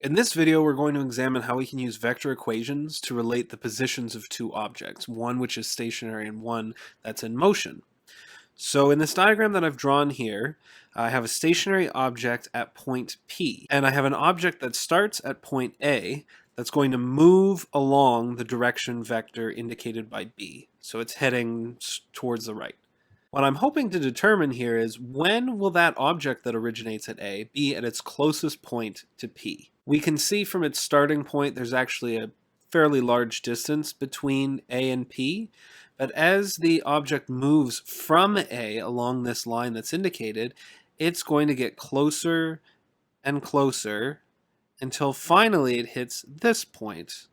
In this video, we're going to examine how we can use vector equations to relate the positions of two objects, one which is stationary and one that's in motion. So in this diagram that I've drawn here, I have a stationary object at point P, and I have an object that starts at point A that's going to move along the direction vector indicated by B. So it's heading towards the right. What I'm hoping to determine here is when will that object that originates at A be at its closest point to P? We can see from its starting point there's actually a fairly large distance between A and P, but as the object moves from A along this line that's indicated, it's going to get closer and closer until finally it hits this point.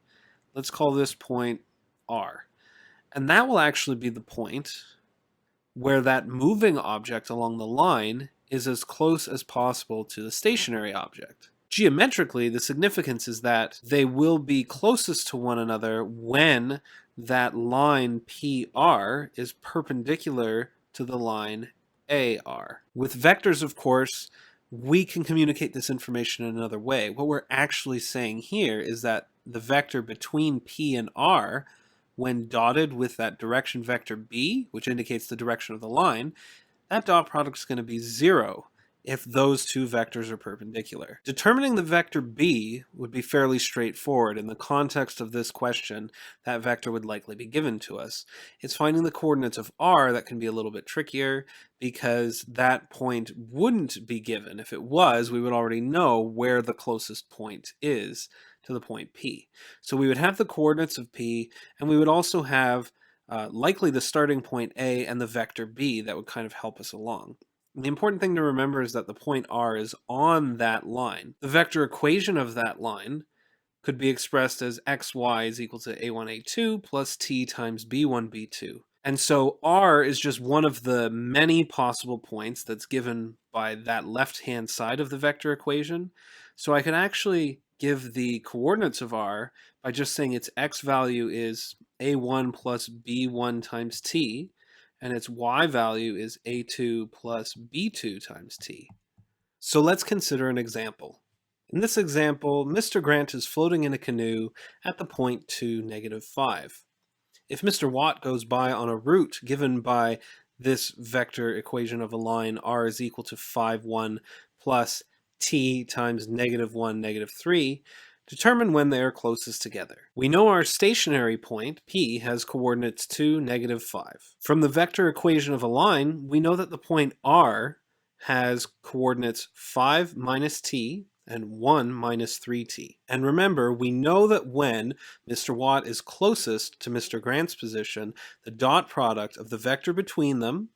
Let's call this point R. And that will actually be the point where that moving object along the line is as close as possible to the stationary object. Geometrically, the significance is that they will be closest to one another when that line PR is perpendicular to the line AR. With vectors, of course, we can communicate this information in another way. What we're actually saying here is that the vector between P and R, when dotted with that direction vector B, which indicates the direction of the line, that dot product is going to be 0 if those two vectors are perpendicular. Determining the vector B would be fairly straightforward. In the context of this question, that vector would likely be given to us. It's finding the coordinates of R that can be a little bit trickier because that point wouldn't be given. If it was, we would already know where the closest point is to the point P. So we would have the coordinates of P, and we would also have likely the starting point A and the vector B that would kind of help us along. And the important thing to remember is that the point R is on that line. The vector equation of that line could be expressed as xy is equal to a1, a2 plus t times b1, b2. And so R is just one of the many possible points that's given by that left-hand side of the vector equation. So I can actually give the coordinates of R by just saying its x value is a1 plus b1 times t, and its y value is a2 plus b2 times t. So let's consider an example. In this example, Mr. Grant is floating in a canoe at the point 2, -5. If Mr. Watt goes by on a route given by this vector equation of a line r is equal to 5, 1 plus t times -1, -3, determine when they are closest together. We know our stationary point, P, has coordinates 2, -5. From the vector equation of a line, we know that the point R has coordinates 5 minus t and 1 minus 3t. And remember, we know that when Mr. Watt is closest to Mr. Grant's position, the dot product of the vector between them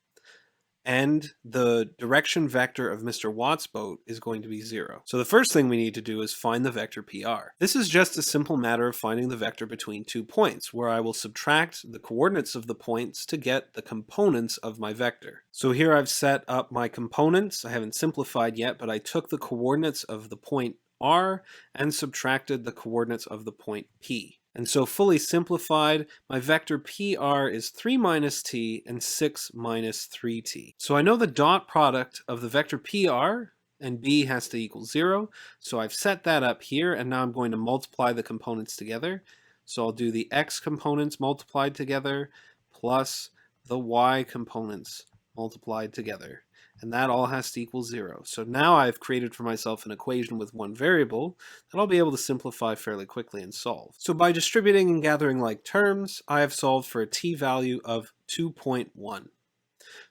and the direction vector of Mr. Watt's boat is going to be 0. So the first thing we need to do is find the vector PR. This is just a simple matter of finding the vector between 2 points, where I will subtract the coordinates of the points to get the components of my vector. So here I've set up my components. I haven't simplified yet, but I took the coordinates of the point R and subtracted the coordinates of the point P. And so fully simplified, my vector PR is 3 minus t and 6 minus 3t. So I know the dot product of the vector PR and B has to equal 0. So I've set that up here, and now I'm going to multiply the components together. So I'll do the x components multiplied together plus the y components multiplied together. And that all has to equal 0. So now I've created for myself an equation with one variable that I'll be able to simplify fairly quickly and solve. So by distributing and gathering like terms, I have solved for a t value of 2.1.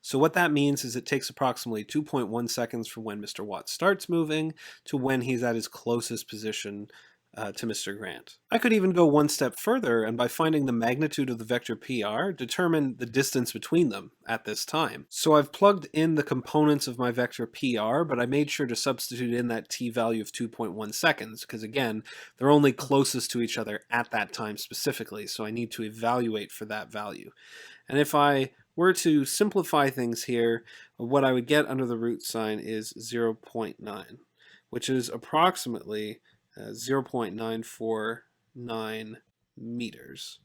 So what that means is it takes approximately 2.1 seconds from when Mr. Watt starts moving to when he's at his closest position to Mr. Grant. I could even go one step further, and by finding the magnitude of the vector PR, determine the distance between them at this time. So I've plugged in the components of my vector PR, but I made sure to substitute in that t value of 2.1 seconds, because again, they're only closest to each other at that time specifically, so I need to evaluate for that value. And if I were to simplify things here, what I would get under the root sign is 0.9, which is approximately 0.949 meters.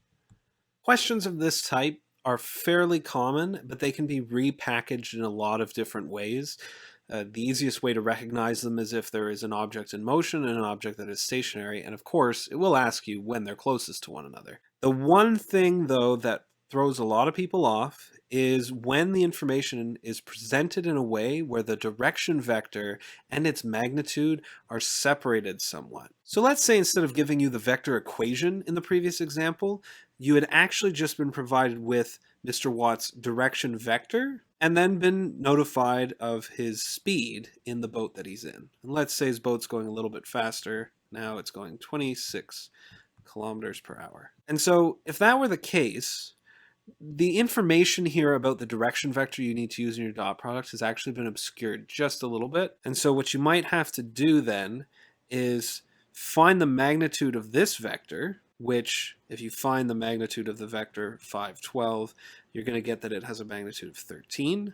Questions of this type are fairly common, but they can be repackaged in a lot of different ways. The easiest way to recognize them is if there is an object in motion and an object that is stationary, and of course, it will ask you when they're closest to one another. The one thing, though, that throws a lot of people off is when the information is presented in a way where the direction vector and its magnitude are separated somewhat. So let's say instead of giving you the vector equation in the previous example, you had actually just been provided with Mr. Watt's direction vector and then been notified of his speed in the boat that he's in. And let's say his boat's going a little bit faster. Now it's going 26 kilometers per hour. And so if that were the case, the information here about the direction vector you need to use in your dot product has actually been obscured just a little bit. And so what you might have to do then is find the magnitude of this vector, which if you find the magnitude of the vector 512, you're going to get that it has a magnitude of 13.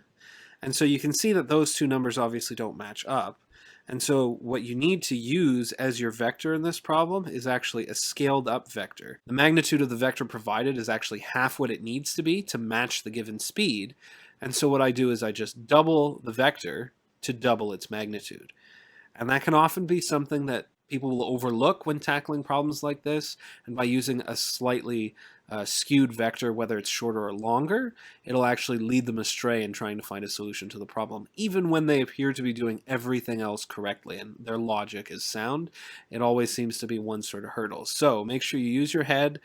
And so you can see that those two numbers obviously don't match up. And so what you need to use as your vector in this problem is actually a scaled up vector. The magnitude of the vector provided is actually half what it needs to be to match the given speed. And so what I do is I just double the vector to double its magnitude. And that can often be something that people will overlook when tackling problems like this. And by using a slightly skewed vector, whether it's shorter or longer, it'll actually lead them astray in trying to find a solution to the problem. Even when they appear to be doing everything else correctly and their logic is sound, it always seems to be one sort of hurdle. So make sure you use your head,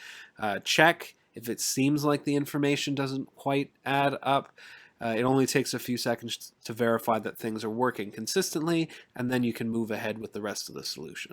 check if it seems like the information doesn't quite add up. It only takes a few seconds to verify that things are working consistently, and then you can move ahead with the rest of the solution.